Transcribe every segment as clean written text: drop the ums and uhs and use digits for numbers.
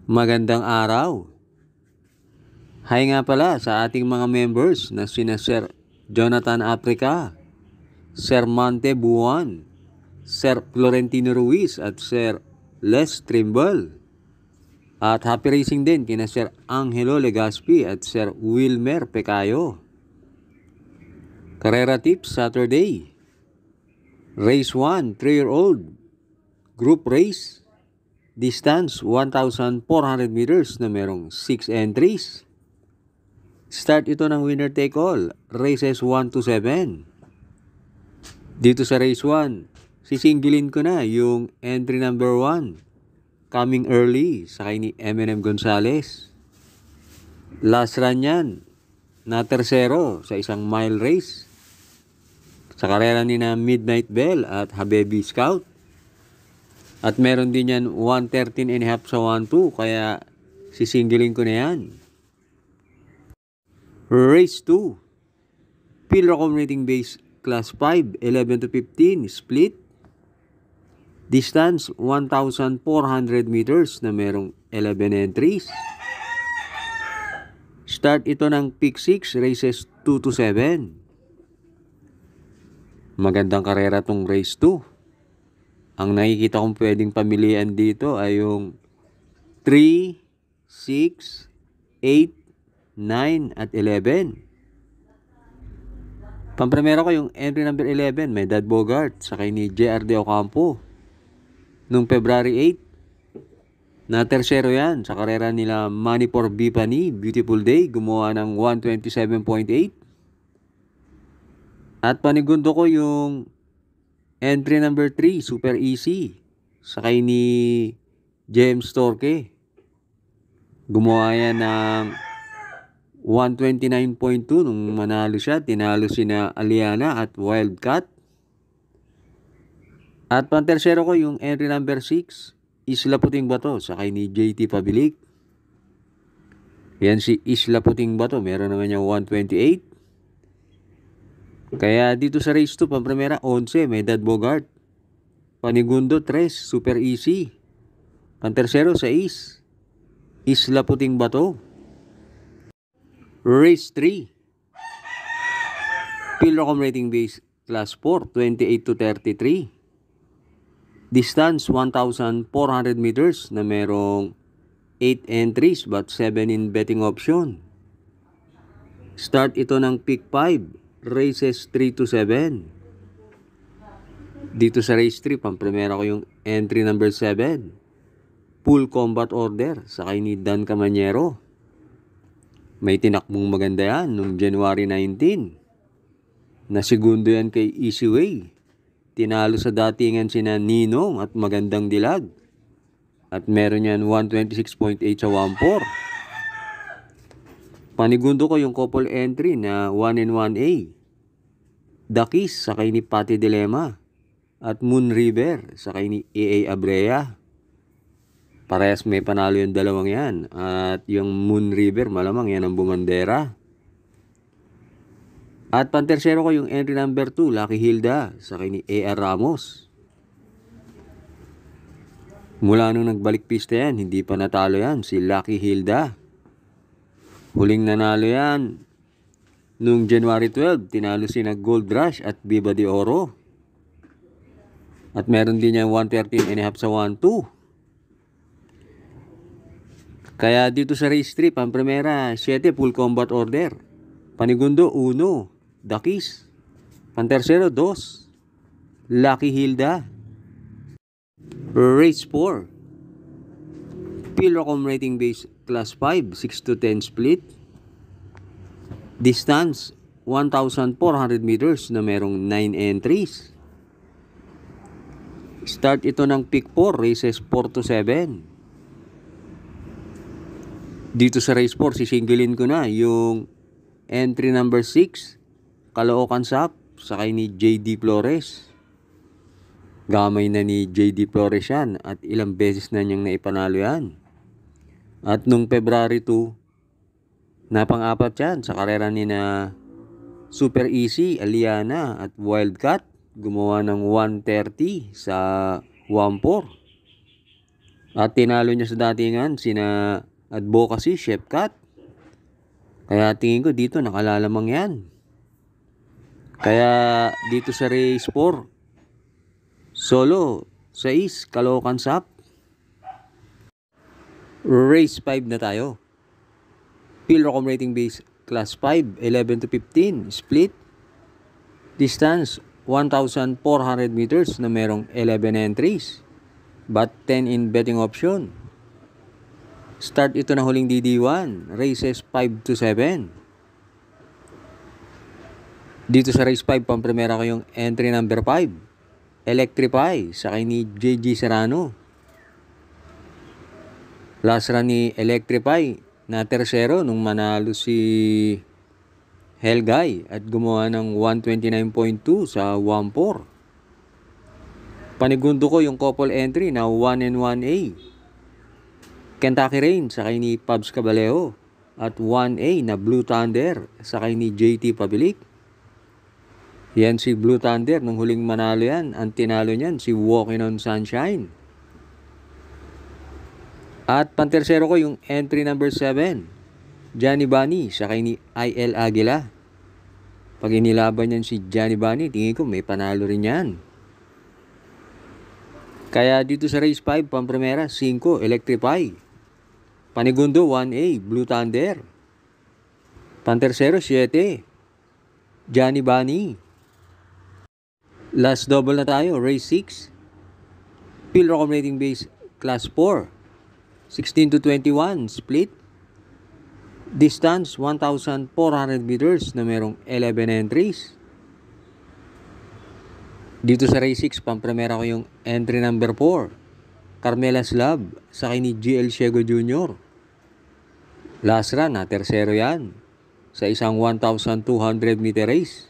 Magandang araw. Hi nga pala sa ating mga members na sina Sir Jonathan Africa, Sir Monte Buwan, Sir Florentino Ruiz at Sir Les Trimble. At happy racing din kina Sir Angelo Legaspi at Sir Wilmer Pecayo. Carrera Tips Saturday. Race 1, 3-year-old. Group race. Distance 1,400 meters na merong 6 entries. Start ito ng winner take all. Races 1 to 7. Dito sa race 1, sisingilin ko na yung entry number 1. Coming early sa kay ni M&M Gonzales. Last run yan na tersero sa isang mile race. Sa karera ni na Midnight Bell at Habibi Scout. At meron din yan 113.5 sa 1-2, kaya sisingilin ko na yan. Race 2. Pilrocom rating base class 5, 11 to 15, split. Distance 1,400 meters na merong 11 entries. Start ito ng pick 6, races 2 to 7. Magandang karera tong race 2. Ang nakikita kong pwedeng pamilihan dito ay yung 3, 6, 8, 9 at 11. Pampremera ko yung entry number 11, may Dad Bogart sa kay ni JR De Ocampo. Noong February 8, na tersero yan sa karera nila Manipur Bipani, Beautiful Day, gumawa ng 127.8. At panigundo ko yung entry number 3, Super Easy, sa kay ni James Torque. Gumawa yan ng 129.2 nung manalo siya. Tinalo sina Aliana at Wildcat. At pantersero ko yung entry number 6, Isla Puting Bato, sa kay ni JT Pabilik. Yan si Isla Puting Bato, meron naman yung 128. Kaya dito sa race 2, pampremera 11, may Dad Bogart. Panigundo 3, Super Easy. Pantersero 6, Isla Puting Bato. Race 3. Pilrocom rating base class 4, 28 to 33. Distance 1,400 meters na merong 8 entries but 7 in betting option. Start ito ng pick 5. Races 3 to 7. Dito sa race 3, pampremera ko yung entry number 7. Full combat order sa kay ni Dan Camanyero. May tinakbong maganda yan noong January 19. Na segundo yan kay Easy Way. Tinalo sa datingan sina Ninong at Magandang Dilag. At meron yan 126.8 sa 1-4. Panigundo ko yung couple entry na 1-1A. Dakis sa kay ni Pati Dilema at Moon River sa kay ni A.A. Abrea. Parehas may panalo yung dalawang yan. At yung Moon River malamang yan ang bumandera. At pantersero ko yung entry number 2, Lucky Hilda sa kay ni A.R. Ramos. Mula nung nagbalik pista yan, hindi pa natalo yan si Lucky Hilda. Huling nanalo yan noong January 12, tinalo sina Gold Rush at Viva de Oro. At meron din yan 113.5 sa 1-2. Kaya dito sa race 3, pampremera 7, full combat order. Panigundo 1, Dakis. Pantersero 2, Lucky Hilda. Race 4. Pilrocom rating base class 5, 6 to 10 split. Distance 1,400 meters na merong 9 entries. Start ito ng pick 4, races 4 to 7. Dito sa race 4, sisingilin ko na yung entry number 6, Caloocan Sap, sa kay ni JD Flores. Gamay na ni JD Flores yan at ilang beses na niyang naipanalo yan. At nung February 2, napang-apat yan sa karera ni na Super Easy, Aliana at Wildcat. Gumawa ng 130 sa 1-4. At tinalo niya sa datingan sina Advocacy, Shepcat. Kaya tingin ko dito nakalalamang yan. Kaya dito sa race 4, solo 6, Caloocan Sap. Race 5 na tayo. Pilrocom rating base class 5, 11 to 15, split. Distance 1,400 meters na merong 11 entries, but 10 in betting option. Start ito na huling DD1, races 5 to 7. Dito sa race 5, pamprimera ko yung entry number 5, Electrify, sakay ni JG Serrano. Last run ni Electrify na tersero nung manalo si Helgay at gumawa ng 129.2 sa 1-4. Panigundo ko yung couple entry na 1 and 1A. Kentucky Rain, sakay ni Pabs Caballero, at 1A na Blue Thunder, sakay ni JT Pabilik. Yan si Blue Thunder, nung huling manalo yan, ang tinalo niyan si Walking on Sunshine. At pantersero ko yung entry number 7, Johnny Bunny, sakay ni IL Aguila. Pag inilaban yan si Johnny Bunny, tingin ko may panalo rin yan. Kaya dito sa race 5, pamprimera 5, Electrify. Panigundo 1A, Blue Thunder. Pantersero 7, Johnny Bunny. Last double na tayo, race 6. Pilrocom rating base class 4, 16 to 21, split. Distance 1,400 meters na merong 11 entries. Dito sa race 6, pamprimera ko yung entry number 4, Carmela's Love, sakay ni GL Ciego Jr. Last run na tersero yan sa isang 1,200 meter race.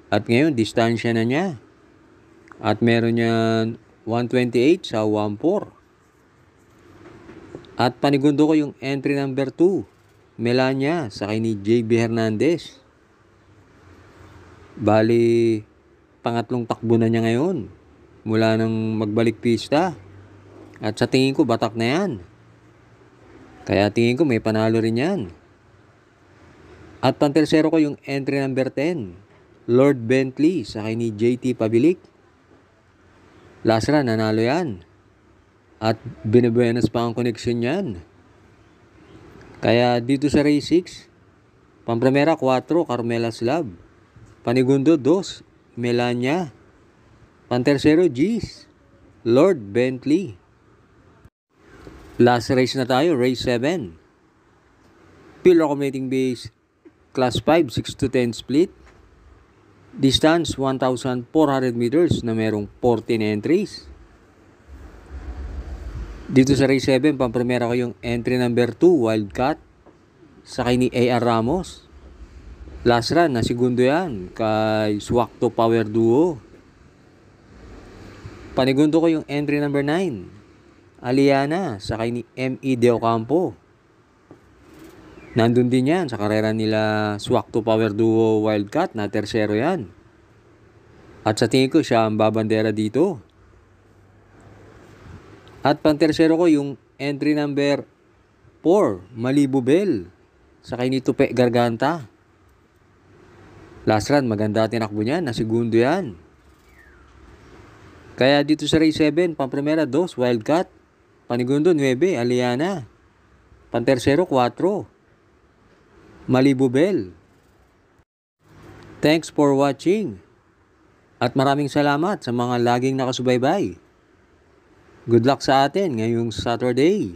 At ngayon, distansya na niya. At meron niyan 128 sa 1-4. At panigundo ko yung entry number 2, Melania, sakay ni JB Hernandez. Bali, pangatlong takbo na niya ngayon mula nang magbalik pista. At sa tingin ko, batak na yan. Kaya tingin ko may panalo rin yan. At pantersero ko yung entry number 10, Lord Bentley, sakay ni JT Pabilik. Last run, nanalo yan. At binibuenas pa ang connection yan. Kaya dito sa race 6, pamprimera 4, Carmela's Love. Panigundo 2, Melania. Pantersero G's, Lord Bentley. Last race na tayo, race 7. Pilrocom rating base class 5, 6 to 10 split. Distance 1,400 meters na merong 14 entries. Dito sa race 7, pamprimera ko yung entry number 2, Wildcat, sakay ni AR Ramos. Last run, na segundo yan kay Swakto Power Duo. Panigundo ko yung entry number 9, Aliana, sakay ni ME De Ocampo. Nandun din yan sa karera nila Swakto Power Duo Wildcat, na tersero yan. At sa tingin ko siya ang babandera dito. At pantersero ko yung entry number 4, Malibu Bell, sakay ni Tupe Garganta. Last run, maganda tinakbo niyan, na segundo yan. Kaya dito sa race 7, pamprimera 2, Wildcat. Panigundo 9, Aliana. Pantersero 4, Malibu Bell. Thanks for watching. At maraming salamat sa mga laging nakasubaybay. Good luck sa atin ngayong Saturday.